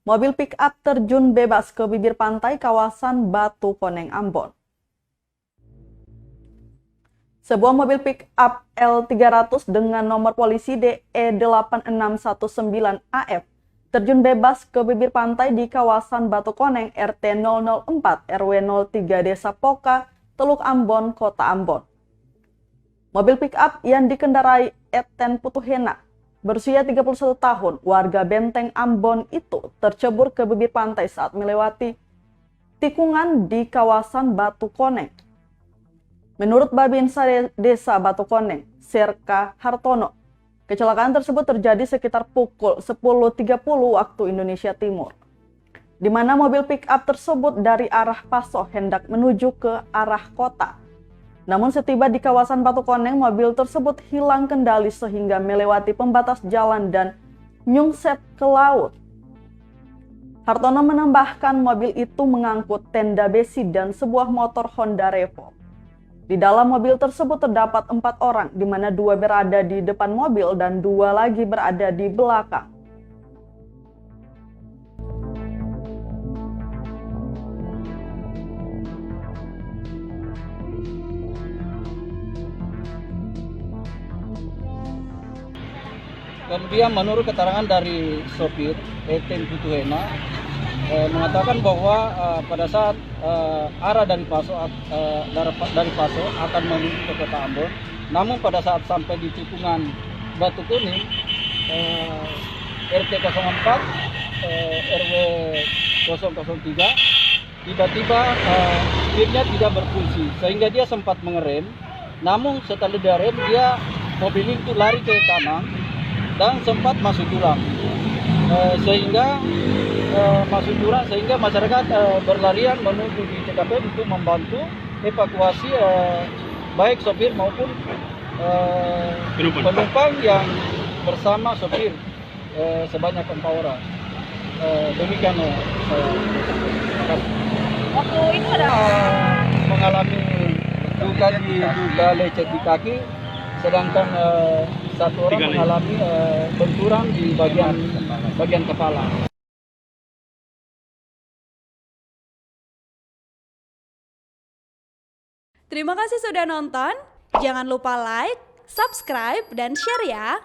Mobil pick-up terjun bebas ke bibir pantai kawasan Batu Koneng, Ambon. Sebuah mobil pick-up L300 dengan nomor polisi DE8619AF terjun bebas ke bibir pantai di kawasan Batu Koneng RT 004 RW 03 Desa Poka, Teluk Ambon, Kota Ambon. Mobil pick-up yang dikendarai Eten Putuhena berusia 31 tahun, warga Benteng Ambon itu tercebur ke bibir pantai saat melewati tikungan di kawasan Batu Koneng. Menurut Babinsa Desa Batu Koneng, Serka Hartono, kecelakaan tersebut terjadi sekitar pukul 10.30 waktu Indonesia Timur, di mana mobil pick-up tersebut dari arah Paso hendak menuju ke arah kota. Namun setiba di kawasan Batu Koneng, mobil tersebut hilang kendali sehingga melewati pembatas jalan dan nyungsep ke laut. Hartono menambahkan mobil itu mengangkut tenda besi dan sebuah motor Honda Revo. Di dalam mobil tersebut terdapat 4 orang, di mana 2 berada di depan mobil dan 2 lagi berada di belakang. Kemudian menurut keterangan dari sopir Eten Putuhena mengatakan bahwa pada saat arah dari Paso akan menuju ke Kota Ambon, namun pada saat sampai di tikungan Batu Kuning RT 04 RW 003 tiba-tiba setirnya tidak berfungsi sehingga dia sempat mengerem, namun setelah dia rem mobil itu lari ke kanan dan sempat masuk jurang sehingga masyarakat berlarian menuju di TKP untuk membantu evakuasi baik sopir maupun penumpang yang bersama sopir sebanyak 4 orang. Demikian Waktu itu ada mengalami luka lecet di kaki, sedangkan satu orang mengalami benturan di bagian kepala. Terima kasih sudah nonton. Jangan lupa like, subscribe, dan share ya.